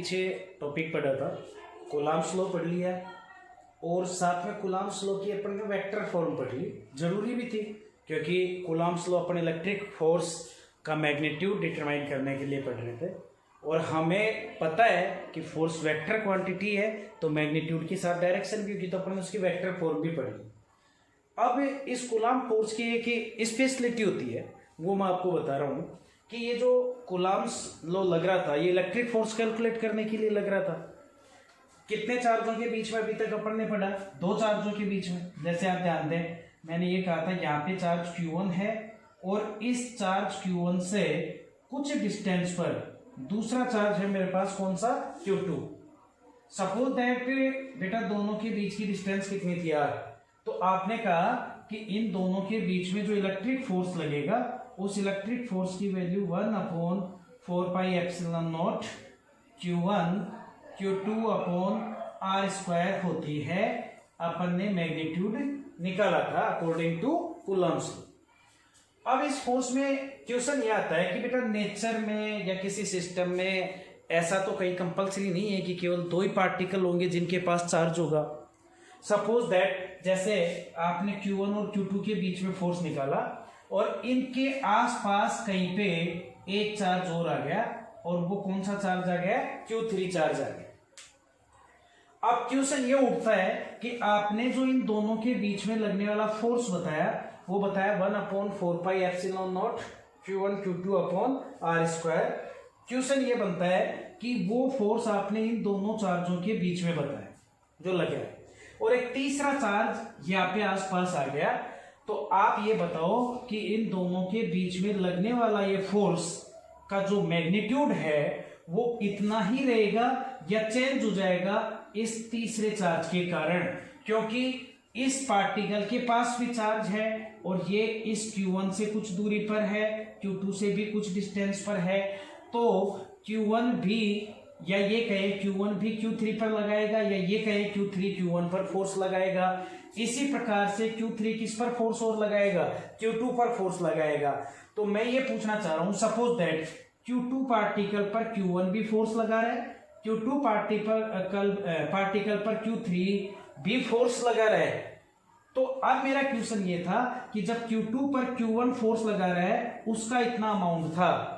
पीछे टॉपिक पढ़ा था, कूलम्ब्स लॉ पढ़ लिया और साथ में कूलम्ब्स लॉ की अपन ने वेक्टर फॉर्म पढ़ ली। जरूरी भी थी क्योंकि कूलम्ब्स लॉ अपन इलेक्ट्रिक फोर्स का मैग्नीट्यूड डिटरमाइन करने के लिए पढ़ रहे थे और हमें पता है कि फोर्स वेक्टर क्वांटिटी है तो मैग्नीट्यूड के साथ डायरेक्शन भी होगी, तो अपन ने उसकी वेक्टर फॉर्म भी पढ़ ली। अब इस कूलम्ब फोर्स की एक स्पेशलिटी होती है, वो मैं आपको बता रहा हूँ कि ये जो कूलम्ब्स लॉ लग रहा था ये इलेक्ट्रिक फोर्स कैलकुलेट करने के लिए लग रहा था। कितने चार्जों के बीच में अभी तक अपन ने पढ़ा? दो चार्जों के बीच में। जैसे आप ध्यान दें, मैंने ये कहा था यहाँ पे चार्ज Q1 है और इस चार्ज Q1 से कुछ डिस्टेंस पर दूसरा चार्ज है मेरे पास, कौन सा? Q2। सपोज दैट बेटा दोनों के बीच की डिस्टेंस कितनी थी यार? तो आपने कहा कि इन दोनों के बीच में जो इलेक्ट्रिक फोर्स लगेगा उस इलेक्ट्रिक फोर्स की value 1/4πε0 Q1 Q2 upon R square होती है। अपन ने मैग्नीट्यूड निकाला था अकॉर्डिंग टू कूलम्ब्स लॉ। अब इस फोर्स में क्वेश्चन ये आता है कि बेटा नेचर में या किसी सिस्टम में ऐसा तो कहीं कंपल्सरी नहीं है कि केवल दो ही पार्टिकल होंगे जिनके पास चार्ज होगा। सपोज दैट जैसे आपने Q1 और Q2 के बीच में फोर्स निकाला और इनके आसपास कहीं पे एक चार्ज और आ गया और वो कौन सा चार्ज आ गया? Q3 चार्ज आ गया। अब क्वेश्चन ये उठता है कि आपने जो इन दोनों के बीच में लगने वाला फोर्स बताया वो बताया 1/4πε0 Q1 Q2 upon R square. Question ये बनता है कि वो फोर्स आपने इन दोनों चार्जों के बीच में बताया जो लगे और एक तीसरा चार्ज यहाँ पे आसपास आ गया, तो आप ये बताओ कि इन दोनों के बीच में लगने वाला ये फोर्स का जो मैग्नीट्यूड है वो इतना ही रहेगा या चेंज हो जाएगा इस तीसरे चार्ज के कारण, क्योंकि इस पार्टिकल के पास भी चार्ज है और ये इस Q1 से कुछ दूरी पर है, Q2 से भी कुछ डिस्टेंस पर है, तो Q1 भी या ये कहे Q1 भी Q3 पर लगाएगा या ये कहे Q3 Q1 पर फोर्स लगाएगा। इसी प्रकार से Q3 किस पर फोर्स और लगाएगा? Q2 पर फोर्स लगाएगा। तो मैं ये पूछना चाह रहा हूं, सपोज दैट Q2 पार्टिकल पर Q1 भी फोर्स लगा रहा है, Q2 पार्टिकल पर Q3 भी फोर्स लगा रहा है। तो अब मेरा क्वेश्चन ये था कि जब Q2 पर Q1 फोर्स लगा रहा है उसका इतना अमाउंट था,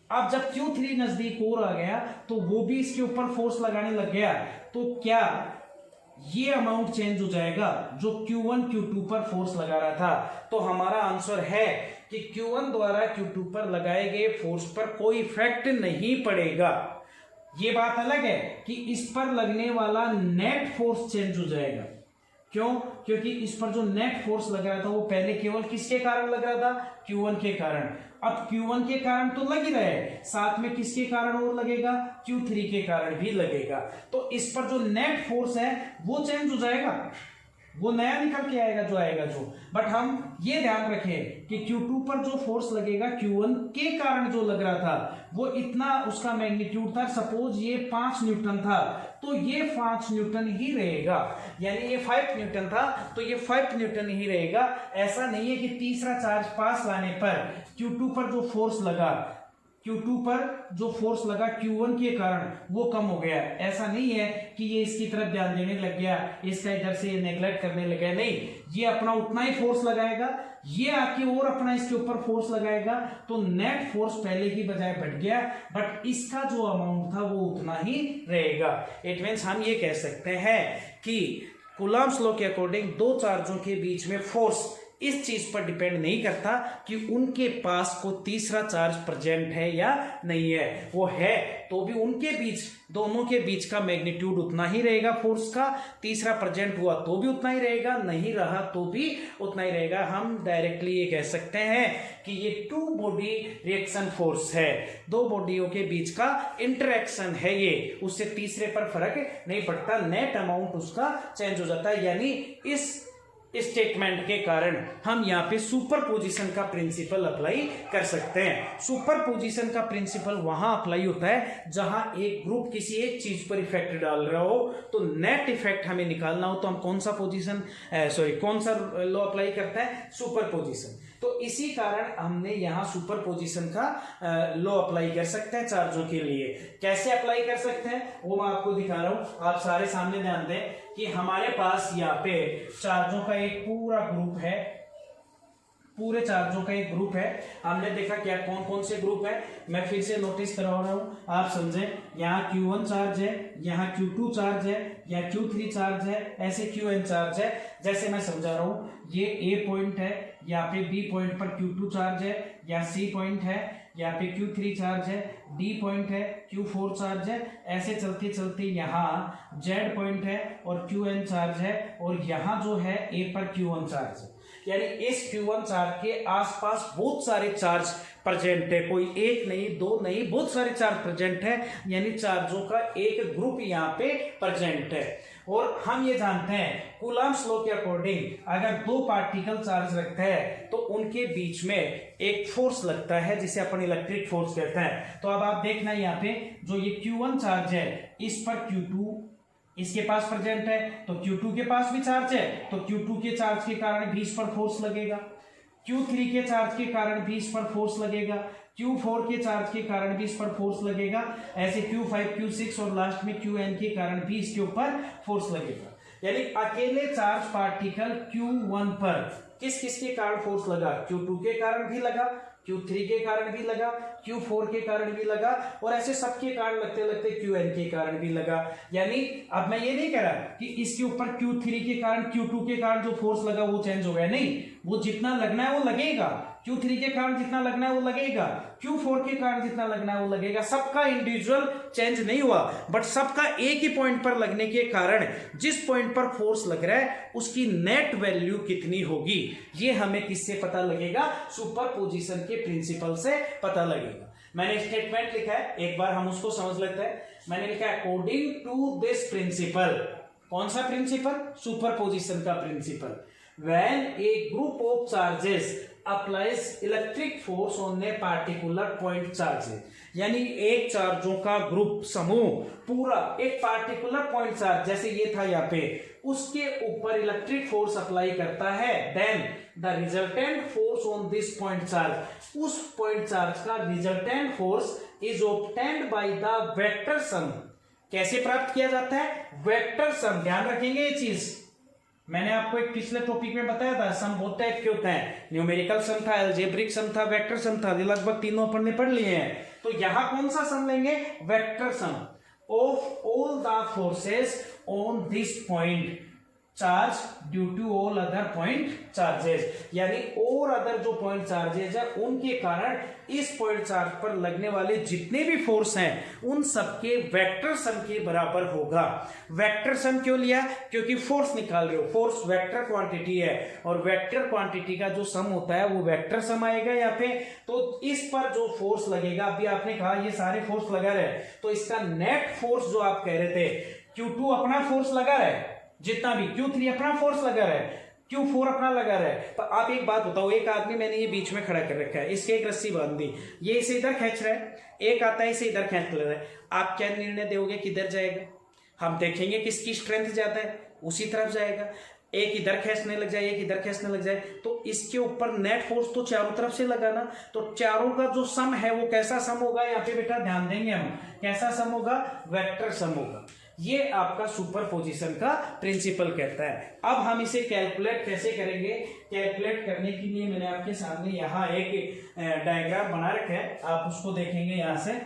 अब जब Q3 नजदीक और आ गया तो वो भी इसके ऊपर फोर्स लगाने लग गया, तो क्या ये अमाउंट चेंज हो जाएगा जो Q1 Q2 पर फोर्स लगा रहा था? तो हमारा आंसर है कि Q1 द्वारा Q2 पर लगाए गए फोर्स पर कोई इफेक्ट नहीं पड़ेगा। ये बात अलग है कि इस पर लगने वाला नेट फोर्स चेंज हो जाएगा। क्यों? क्योंकि इस पर जो नेट फोर्स लग रहा था वो पहले केवल किसके कारण लग रहा था? Q1 के कारण। अब Q1 के कारण तो लग ही रहा है, साथ में किसके कारण और लगेगा? Q3 के कारण भी लगेगा। तो इस पर जो नेट फोर्स है वो चेंज हो जाएगा, वो नया निकल के आएगा जो आएगा जो। बट हम ये ध्यान रखें कि Q2 पर जो फोर्स लगेगा Q1 के कारण जो लग रहा था वो इतना उसका मैग्नीट्यूड था। सपोज ये 5 न्यूटन था तो ये 5 न्यूटन ही रहेगा, यानी ये 5 न्यूटन था तो ये 5 न्यूटन ही रहेगा। ऐसा नहीं है कि तीसरा चार्ज पास लाने पर Q2 पर जो फोर्स लगा Q1 के कारण वो कम हो गया। ऐसा नहीं है कि ये इसकी तरफ ध्यान देने लग गया, इसका इधर से ये नेग्लेक्ट करने लग गया, नहीं, ये अपना उतना ही फोर्स लगाएगा, ये आके और अपना इसके ऊपर फोर्स लगाएगा, तो नेट फोर्स पहले की बजाय बढ़ गया बट इसका जो अमाउंट था वो उतना ही रहेगा। इट मीन्स हम ये कह सकते हैं कि कूलम्ब्स लॉ के अकॉर्डिंग दो चार्जों के बीच में फोर्स इस चीज पर डिपेंड नहीं करता कि उनके पास को तीसरा चार्ज प्रेजेंट है या नहीं है। वो है तो भी उनके बीच, दोनों के बीच का मैग्नीट्यूड उतना ही रहेगा फोर्स का, तीसरा प्रेजेंट हुआ तो भी उतना ही रहेगा, नहीं रहा तो भी उतना ही रहेगा। हम डायरेक्टली ये कह सकते हैं कि ये टू बॉडी रिएक्शन फोर्स है, दो बॉडियों के बीच का इंटरेक्शन है ये, उससे तीसरे पर फर्क नहीं पड़ता, नेट अमाउंट उसका चेंज हो जाता है। यानी इस स्टेटमेंट के कारण हम यहाँ पे सुपरपोजिशन का प्रिंसिपल अप्लाई कर सकते हैं। सुपरपोजिशन का प्रिंसिपल वहां अप्लाई होता है जहां एक ग्रुप किसी एक चीज पर इफेक्ट डाल रहा हो, तो नेट इफेक्ट हमें निकालना हो तो हम कौन सा लॉ अप्लाई करता है? सुपरपोजिशन। तो इसी कारण हमने यहाँ सुपर पोजिशन का लॉ अप्लाई कर सकते हैं चार्जों के लिए। कैसे अप्लाई कर सकते हैं वो मैं आपको दिखा रहा हूं, आप सारे सामने ध्यान दें कि हमारे पास यहाँ पे चार्जों का एक पूरा ग्रुप है, पूरे चार्जों का एक ग्रुप है। हमने देखा क्या कौन कौन से ग्रुप है, मैं फिर से नोटिस करवा रहा हूं, आप समझें। यहाँ Q1 चार्ज है, यहाँ Q2 चार्ज है, यहाँ Q3 चार्ज है, ऐसे Qn चार्ज है। जैसे मैं समझा रहा हूं, ये A पॉइंट है, यहाँ पे B पॉइंट पर Q2 चार्ज है, यहाँ C पॉइंट है, यहाँ पे Q3 चार्ज है, D पॉइंट है, Q4 चार्ज है। ऐसे चलते चलते यहाँ Z पॉइंट है और Qn चार्ज है, और यहाँ जो है A पर Q1 चार्ज है। यानी इस Q1 चार्ज के आसपास बहुत सारे चार्ज प्रेजेंट है, कोई एक नहीं दो नहीं, बहुत सारे चार्ज प्रेजेंट है, यानी चार्जों का एक ग्रुप यहाँ पे प्रेजेंट है। और हम ये जानते हैं कूलम्ब्स लॉ के अकॉर्डिंग अगर दो पार्टिकल चार्ज रखते हैं तो उनके बीच में एक फोर्स लगता है जिसे अपन इलेक्ट्रिक फोर्स कहते हैं। तो अब आप देखना यहाँ पे जो ये Q1 चार्ज है इस पर Q2 इसके पास प्रेजेंट है, तो Q2 के पास भी चार्ज है, तो Q2 के चार्ज के कारण भी इस पर फोर्स लगेगा, Q3 के चार्ज के कारण भी इस पर फोर्स लगेगा, Q4 के चार्ज के कारण भी इस पर फोर्स लगेगा, ऐसे Q5 Q6 और लास्ट में Qn के कारण भी इसके ऊपर फोर्स लगेगा। यानी अकेले चार्ज पार्टिकल Q1 पर किस किस के कारण फोर्स लगा, Q2 के कारण भी लगा, Q3 के कारण भी लगा, Q4 के कारण भी लगा, और ऐसे सबके कारण लगते लगते Qn के कारण भी लगा। यानी अब मैं ये नहीं कह रहा कि इसके ऊपर Q3 के कारण Q2 के कारण जो फोर्स लगा वो चेंज हो गया, नहीं, वो जितना लगना है वो लगेगा, Q3 के कारण जितना लगना है वो लगेगा, Q4 के कारण जितना लगना है वो लगेगा। सबका इंडिविजुअल चेंज नहीं हुआ, बट सबका एक ही पॉइंट पर लगने के कारण जिस पॉइंट पर फोर्स लग रहा है उसकी नेट वैल्यू कितनी होगी, ये हमें किससे पता लगेगा, सुपरपोजिशन के प्रिंसिपल से पता लगेगा। मैंने स्टेटमेंट लिखा है, एक बार हम उसको समझ लेते हैं। मैंने लिखा है अकॉर्डिंग टू दिस प्रिंसिपल, कौन सा प्रिंसिपल, सुपरपोजिशन का principal, when a group of charges applies electric force on a particular point charges, यानी एक चार्जों का ग्रुप समूह पूरा एक पार्टिकुलर पॉइंट चार्ज जैसे ये था यहाँ पे उसके ऊपर इलेक्ट्रिक फोर्स अप्लाई करता है, then the resultant force on this point charge, उस पॉइंट चार्ज का resultant force is obtained by the vector sum. कैसे प्राप्त किया जाता है, वेक्टर सम, ध्यान रखेंगे ये चीज। मैंने आपको एक पिछले टॉपिक में बताया था सम बहुत टाइप के होते हैं, न्यूमेरिकल सम था, अलजेब्रिक सम था, वेक्टर सम था, ये लगभग तीनों अपन ने पढ़ लिए हैं। तो यहां कौन सा सम लेंगे, vector sum of all the forces on this point charge due to all other point charges, यानी और अदर जो पॉइंट चार्जेस है उनके कारण इस पॉइंट चार्ज पर लगने वाले जितने भी फोर्स हैं उन सबके वेक्टर सम के बराबर होगा। वेक्टर सम क्यों लिया, क्योंकि फोर्स निकाल रहे हो, फोर्स वेक्टर क्वांटिटी है और वेक्टर क्वांटिटी का जो सम होता है वो वेक्टर सम आएगा यहाँ पे। तो इस पर जो फोर्स लगेगा, अभी आपने कहा ये सारे फोर्स लगा रहे, तो इसका नेट फोर्स जो आप कह रहे थे, Q2 अपना फोर्स लगा रहे जितना भी, Q3 अपना फोर्स लगा रहा है, Q4 अपना लगा रहा है। पर आप एक बात बताओ, एक आदमी मैंने ये बीच में खड़ा कर रखा है, इसके एक रस्सी बांध दी, ये इसे इधर खींच रहा है, एक आता है इसे इधर खींच ले रहा है, आप क्या निर्णय दोगे किधर जाएगा, हम देखेंगे किसकी स्ट्रेंथ ज्यादा है उसी तरफ जाएगा। एक इधर खींचने लग जाए, एक इधर खींचने लग जाए, तो इसके ऊपर नेट फोर्स तो चारों तरफ से लगा ना, तो चारों का जो सम है वो कैसा सम होगा, यहाँ पे बेटा ध्यान देंगे हम, कैसा सम होगा, वेक्टर सम होगा। ये आपका सुपरपोजिशन का प्रिंसिपल कहता है। अब हम इसे कैलकुलेट कैसे करेंगे, कैलकुलेट करने के लिए मैंने आपके सामने यहाँ एक डायग्राम बना रखा है, आप उसको देखेंगे, यहाँ से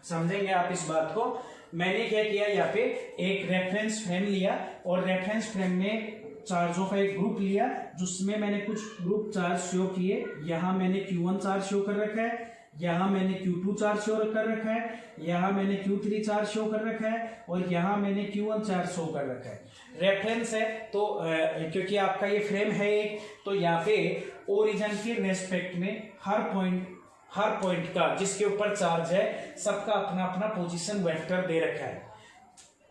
समझेंगे आप इस बात को। मैंने क्या किया, यहाँ पे एक रेफरेंस फ्रेम लिया और रेफरेंस फ्रेम में चार्जों का एक ग्रुप लिया जिसमें मैंने कुछ ग्रुप चार्ज शो किए। यहाँ मैंने Q1 चार्ज शो कर रखा है, यहाँ मैंने Q2 चार्ज शो कर रखा है, यहाँ मैंने Q3 चार्ज शो कर रखा है और यहाँ मैंने Q1 चार्ज शो कर रखा है। रेफरेंस है तो क्योंकि आपका ये फ्रेम है एक, तो यहाँ पे ओरिजिन के रेस्पेक्ट में हर पॉइंट का जिसके ऊपर चार्ज है सबका अपना अपना पोजीशन वेक्टर दे रखा है।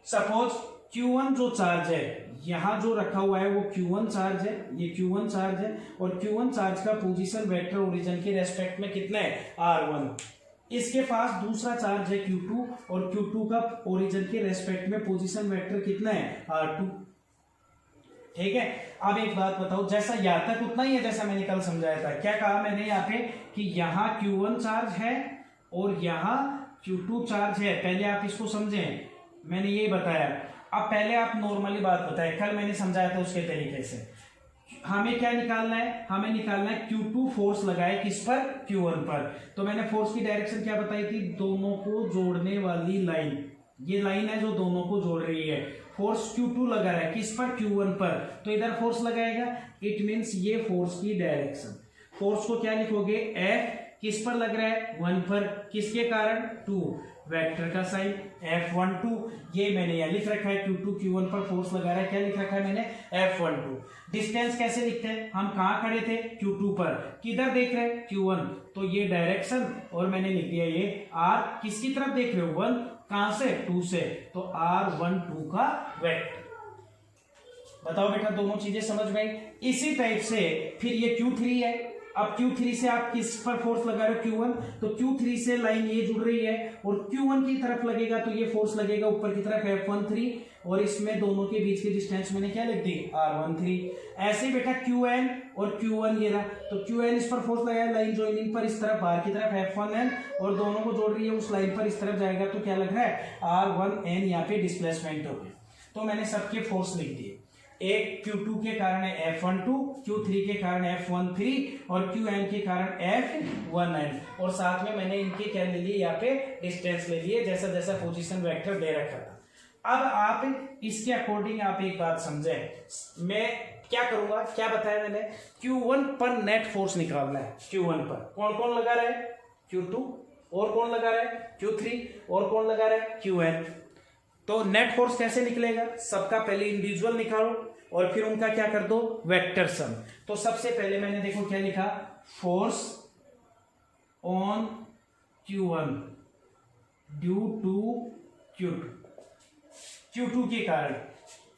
सपोज Q1 जो चार्ज है यहाँ जो रखा हुआ है वो Q1 चार्ज है, ये Q1 चार्ज है और Q1 चार्ज का पोजीशन वेक्टर ओरिजिन के रेस्पेक्ट में कितना है, R1। इसके पास दूसरा चार्ज है Q2 और Q2 का ओरिजिन के रेस्पेक्ट में पोजीशन वेक्टर कितना है, R2। ठीक है। अब एक बात बताओ, जैसा यहाँ तक उतना ही है जैसा मैंने कल समझाया था। क्या कहा मैंने यहाँ पे कि यहाँ Q1 चार्ज है और यहाँ Q2 चार्ज है। पहले आप इसको समझें, मैंने ये बताया। अब पहले आप नॉर्मली बात बताएं, कल मैंने समझाया था उसके तरीके से। हमें क्या निकालना है, हमें निकालना है Q2 फोर्स लगाए किस पर, Q1 पर। तो मैंने फोर्स की डायरेक्शन क्या बताई थी, दोनों को जोड़ने वाली लाइन, ये लाइन है जो दोनों को जोड़ रही है। फोर्स Q2 लगा रहा है किस पर, Q1 पर, तो इधर फोर्स लगाएगा, इट मींस ये फोर्स की डायरेक्शन। फोर्स को क्या लिखोगे, F किस पर लग रहा है, 1 पर, किसके कारण, 2, वेक्टर का साइन F12, ये मैंने यहाँ लिख रखा है। Q2 Q1 पर फोर्स लगा रहा है, क्या लिख रखा है मैंने, F12। डिस्टेंस कैसे लिखते हैं, हम कहाँ खड़े थे, Q2 पर, किधर देख रहे हैं, Q1, तो ये डायरेक्शन, और मैंने लिख दिया ये R, किसकी तरफ देख रहे हो, 1, कहां से, 2 से, तो R12 का वेक्टर। बताओ बेटा, दोनों चीजें समझ में आई। इसी टाइप से फिर ये Q3 है। अब Q3 से आप किस पर फोर्स लगा रहे हो, Q1, तो Q3 से लाइन ये जुड़ रही है और Q1 की तरफ लगेगा तो ये फोर्स लगेगा ऊपर की तरफ F13, और इसमें दोनों के बीच की डिस्टेंस मैंने क्या लिख दी, R13। ऐसे बेटा Qn और Q1 ये रहा, तो Qn इस पर फोर्स लगाया लाइन ज्वाइनिंग पर इस तरफ, बाहर की तरफ F1n, और दोनों को जोड़ रही है उस लाइन पर, इस तरफ जाएगा तो क्या लग रहा है, R1n, यहाँ पे डिस्प्लेसमेंट हो गया। तो मैंने सबके फोर्स लिख दिए। एक Q2 के कारण है F12, Q3 के कारण F13 और Qn के कारण F1n, और साथ में मैंने इनके क्या ले लिए, यहाँ पे डिस्टेंस ले लिए, जैसा जैसा पोजीशन वेक्टर दे रखा था। अब आप इसके अकॉर्डिंग आप एक बात समझें, मैं क्या करूंगा, क्या बताया मैंने, Q1 पर नेट फोर्स निकालना है। Q1 पर कौन कौन लगा रहा है, Q2, और कौन लगा रहा है, Q3, और कौन लगा रहा है, Qn। तो नेट फोर्स कैसे निकलेगा, सबका पहले इंडिविजुअल निकालो और फिर उनका क्या कर दो, वेक्टर सम। तो सबसे पहले मैंने देखो क्या लिखा, force on Q1 due to Q2 के कारण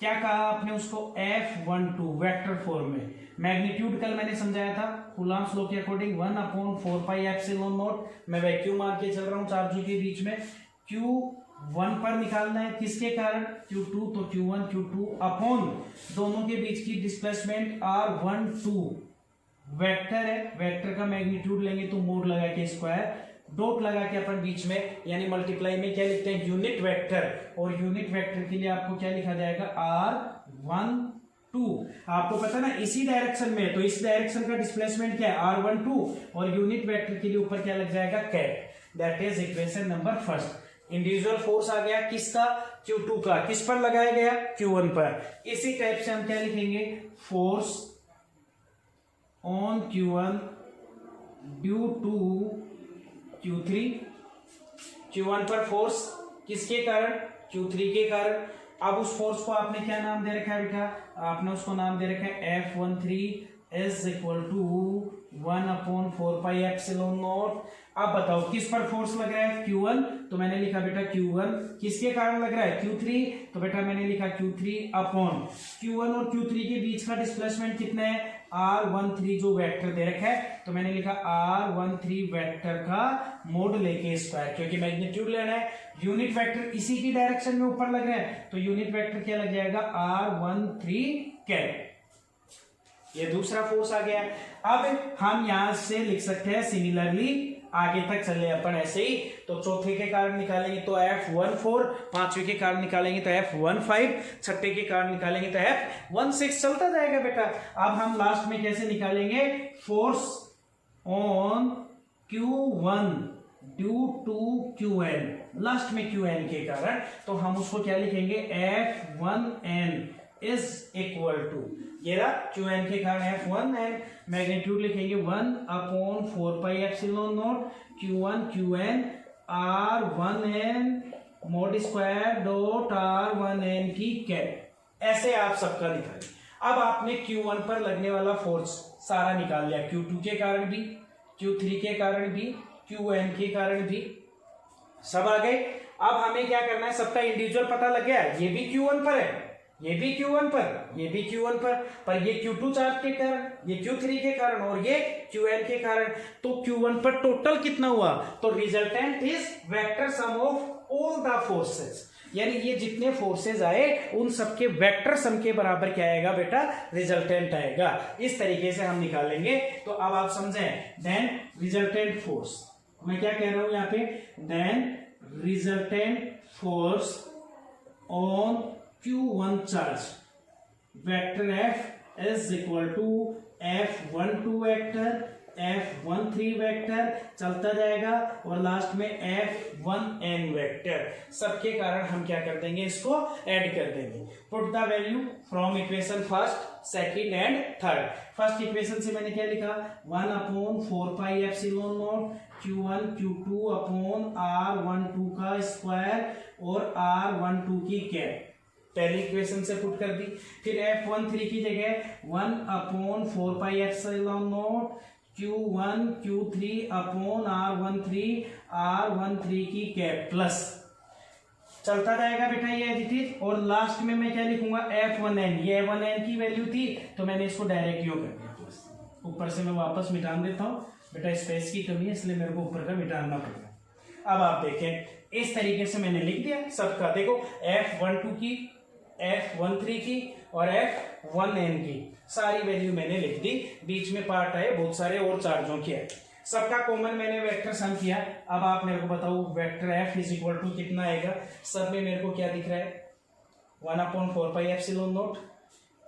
क्या कहा आपने उसको, F12 वेक्टर फॉर्म में। मैग्नीट्यूड कल मैंने समझाया था कूलॉम्स लॉ के अकॉर्डिंग 1/4πε0। मैं वैक्यूम मार के चल रहा हूं चार्जों के बीच में। Q1 पर निकालना है किसके कारण, Q2, तो Q1 Q2 अपॉन दोनों के बीच की डिस्प्लेसमेंट R12 वेक्टर है, वेक्टर का मैग्नीट्यूड लेंगे तो मोड लगा के स्क्वायर, डॉट लगा के अपन बीच में यानी मल्टीप्लाई में क्या लिखते हैं, यूनिट वेक्टर, और यूनिट वेक्टर के लिए आपको क्या लिखा जाएगा, R12। आपको पता ना इसी डायरेक्शन में, तो इस डायरेक्शन का डिस्प्लेसमेंट क्या है, R12, और यूनिट वेक्टर के लिए ऊपर क्या लग जाएगा, कैट। That is equation number first. Individual force आ गया किसका, Q2 का, किस पर लगाया गया, Q1 पर। इसी टाइप से हम क्या लिखेंगे, force on Q1 due to Q3। Q1 पर फोर्स किसके कारण, Q3 के कारण। अब उस फोर्स को आपने क्या नाम दे रखा है बेटा, आपने उसको नाम दे रखा है F13 इज इक्वल टू 1/4πε0। अब बताओ किस पर फोर्स लग रहा है, Q1, तो मैंने लिखा बेटा Q1, किसके कारण लग रहा है, Q3, तो बेटा मैंने लिखा Q3 अपॉन Q1 और Q3 के बीच का डिस्प्लेसमेंट कितना है, R13 जो वेक्टर दे रखा है, तो मैंने लिखा R13 वेक्टर का मोड लेके स्क्वायर, क्योंकि मैग्नीट्यूड लेना है, यूनिट वेक्टर इसी की डायरेक्शन में ऊपर लग रहा है, तो यूनिट वेक्टर क्या लग जाएगा, R13 कैट। ये दूसरा फोर्स आ गया। अब हम यहां से लिख सकते हैं सिमिलरली, आगे तक चले अपन ऐसे ही, तो चौथे के कारण निकालेंगे तो F14, पांचवें के कारण निकालेंगे तो F15, छठे के कारण निकालेंगे तो F16, चलता जाएगा बेटा। अब हम लास्ट में कैसे निकालेंगे, force on Q1 due to Qn, last में Qn के कारण, तो हम उसको क्या लिखेंगे, F1n इज इक्वल टू, ये रहा Qn के कारण F1n, मैग्नीट्यूड लिखेंगे 1/4πε0 Q1 Qn R1n mode square dot R1n की कैप। ऐसे आप सबका निकालें। अब आपने Q1 पर लगने वाला फोर्स सारा निकाल लिया, Q2 के कारण भी, Q3 के कारण भी, Qn के कारण भी, सब आ गए। अब हमें क्या करना है, सबका इंडिविजुअल पता लग गया, ये भी Q1 पर है, ये भी Q1 पर, ये भी Q1 पर ये Q2 चार्ज के कारण, ये Q3 के कारण और ये Qn के कारण। तो Q1 पर टोटल कितना हुआ, तो resultant is vector sum of all the forces. यानी ये जितने फोर्सेज आए उन सबके वेक्टर सम के बराबर क्या आएगा बेटा, रिजल्टेंट आएगा। इस तरीके से हम निकालेंगे। तो अब आप समझें, देन रिजल्टेंट फोर्स, मैं क्या कह रहा हूं यहाँ पे, then resultant force on Q1 charge vector F is equal to F12 vector F13 vector चलता जाएगा और लास्ट में F1n वेक्टर। सबके कारण हम क्या कर देंगे, इसको ऐड कर देंगे। Put the value from equation first, second and third. First equation से मैंने क्या लिखा, 1/4πε0 Q1 Q2 अपॉन R12 का स्क्वायर और R12 की कैप, पहली इक्वेशन से पुट कर दी। फिर F13 की जगह 1/4πε0 Q1 Q3 अपॉन R13 की कैप प्लस, चलता जाएगा बेटा ये एज इट इज। और लास्ट में मैं क्या लिखूंगा, F1n, ये F1n की वैल्यू थी तो मैंने इसको डायरेक्ट यूं कर दिया प्लस। ऊपर से मैं वापस मिटान देता हूं बेटा, स्पेस की कमी है इसलिए मेरे को ऊपर का मिटाना पड़ेगा। अब आप देखें इस तरीके से मैंने लिख दिया सबका। देखो F12 की, F13 की और F1n की सारी वैल्यू मैंने लिख दी। बीच में पार्ट आए बहुत सारे और चार्जों के है, सबका कॉमन मैंने वेक्टर सम किया। अब आप मेरे को बताओ vector F is equal to कितना आएगा। सब में मेरे को क्या दिख रहा है, 1/4πε0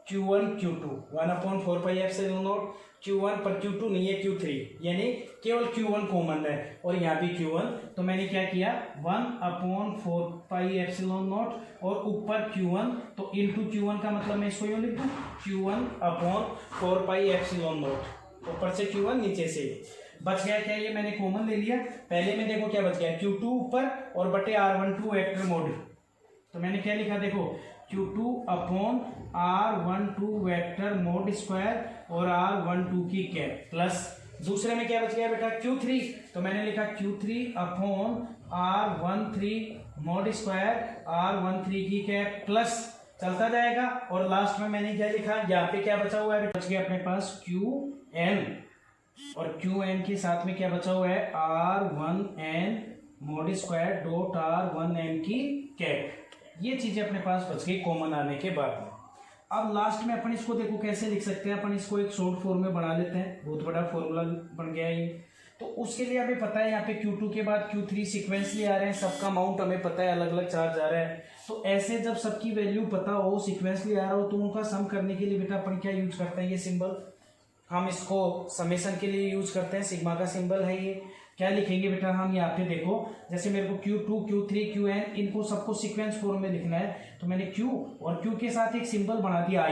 Q1 Q2, 1/4πε0 Q1 पर Q2 नहीं है Q3, यानी केवल Q1 कॉमन है और यहाँ भी Q1। तो मैंने क्या किया, 1/4πε0 और ऊपर Q1, तो इंटू Q1 का मतलब मैं इसको यूं लिख दूं, Q1/4πε0, ऊपर से Q1 नीचे से बच गया क्या, ये मैंने कॉमन ले लिया। पहले में देखो क्या बच गया, Q2 ऊपर और बटे R12 वेक्टर मॉड। तो मैंने क्या लिखा देखो, Q2 upon R12 vector mode square और R12 की कैप प्लस, दूसरे में क्या बच गया बेटा Q3, तो मैंने लिखा Q3 upon R13 mode square R13 की कैप प्लस, चलता जाएगा। और लास्ट में मैंने क्या लिखा, यहाँ पे क्या बचा हुआ है, बच गया अपने पास Qn और Qn के साथ में क्या बचा हुआ है, R1n mode square dot R1n की कैप। ये चीजें अपने पास बच गई कॉमन आने के बाद में। अब लास्ट में अपन इसको देखो कैसे लिख सकते हैं, अपन इसको एक शॉर्ट फॉर्म में बना लेते हैं, बहुत बड़ा फॉर्मूला बन गया ये। तो उसके लिए हमें पता है यहाँ पे Q2 के बाद Q3 सीक्वेंसली आ रहे हैं, सबका अमाउंट हमें पता है, अलग अलग चार्ज आ रहा है। तो ऐसे जब सबकी वैल्यू पता हो, सीक्वेंसली आ रहा हो, तो उनका सम करने के लिए बेटा अपन क्या यूज करते हैं, ये सिंबल हम इसको समेशन के लिए यूज करते हैं, सिग्मा का सिंबल है ये। क्या लिखेंगे बेटा हम यहाँ पे देखो, जैसे मेरे को Q2 Q3 Qn इनको सबको सीक्वेंस फॉर्म में लिखना है, तो मैंने Q और Q के साथ एक सिंबल बना दिया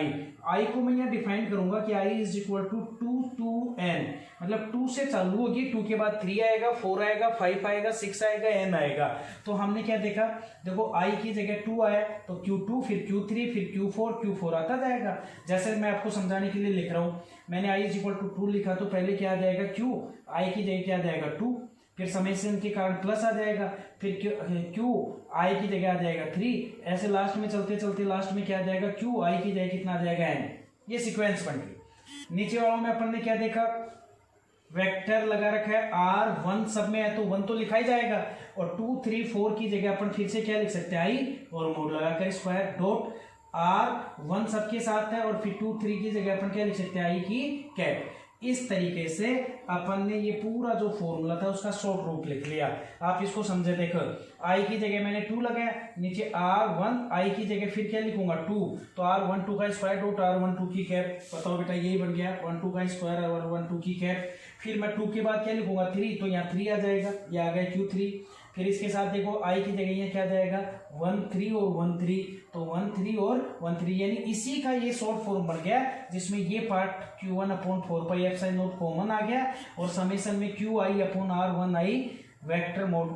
I को मैं यहाँ डिफाइन करूंगा कि I is equal to 2n, मतलब 2 से चालू होगी, 2 के बाद 3 आएगा, 4 आएगा, 5 आएगा, 6 आएगा, n आएगा। तो हमने क्या देखा, देखो I की जगह 2 आया तो Q2 फिर Q3 फिर Q4 आता जाएगा। जैसे मैं आपको समझाने के लिए लिख रहा हूँ, मैंने I इज इक्वल टू 2 लिखा तो पहले क्या आ जाएगा Q, I की जगह क्या आ जाएगा 2, फिर समेशन के कारण प्लस आ जाएगा, फिर Q I की जगह आ जाएगा 3, ऐसे लास्ट में चलते चलते लास्ट में क्या आ जाएगा Q I की जगह कितना आ जाएगा n। ये सीक्वेंस बन गई। नीचे वालों में अपन ने क्या देखा, वेक्टर लगा रखा है R1 सब में है तो 1 तो लिखा ही जाएगा, और 2 3 4 की जगह अपन फिर से क्या लिख सकते हैं I और मोड लगाकर स्क्वायर डॉट R1 सबके साथ है, और फिर 2 3 की जगह अपन क्या लिख सकते हैं I की कैप। इस तरीके से अपन ने ये पूरा जो फॉर्मूला था उसका शॉर्ट रूप लिख लिया। आप इसको समझे, देखो I की जगह मैंने 2 लगाया, नीचे R1 I की जगह फिर क्या लिखूंगा 2, तो R12 का स्क्वायर डॉट R12 की कैप, बताओ बेटा यही बन गया 12 का स्क्वायर और 12 की कैप। फिर मैं 2 के बाद क्या लिखूंगा 3, तो यहाँ 3 आ जाएगा, ये आ गया Q3। फिर इसके साथ देखो I की जगह यहाँ क्या आ जाएगा 1 3 और 1 3, तो 1 3 और 1 3, यानी इसी का ये शॉर्ट फॉर्म बन गया जिसमें ये पार्ट Q1/4πε0 कॉमन आ गया, और समेशन में QI/R1I वेक्टर मोड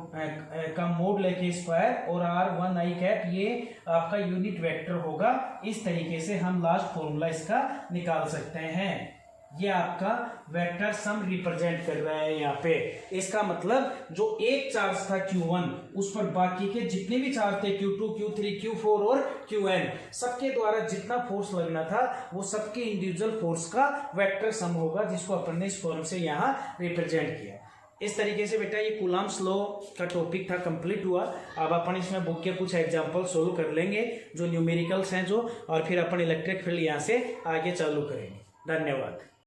का मोड लेके स्क्वायर और R1I कैप ये आपका यूनिट वेक्टर होगा। इस तरीके से हम लास्ट फॉर्मूला इसका निकाल सकते हैं। ये आपका वेक्टर सम रिप्रेजेंट कर रहा है यहाँ पे। इसका मतलब जो एक चार्ज था Q1 उस पर बाकी के जितने भी चार्ज थे Q2 Q3 Q4 और Qn सबके द्वारा जितना फोर्स लगना था वो सबके इंडिविजुअल फोर्स का वेक्टर सम होगा, जिसको अपन ने इस फॉर्म से यहाँ रिप्रेजेंट किया। इस तरीके से बेटा ये कूलम्ब्स लॉ का टॉपिक था, कंप्लीट हुआ। अब अपन इसमें बुक के कुछ एग्जांपल सोल्व कर लेंगे जो न्यूमेरिकल्स हैं जो, और फिर अपन इलेक्ट्रिक फील्ड यहाँ से आगे चालू करेंगे। धन्यवाद।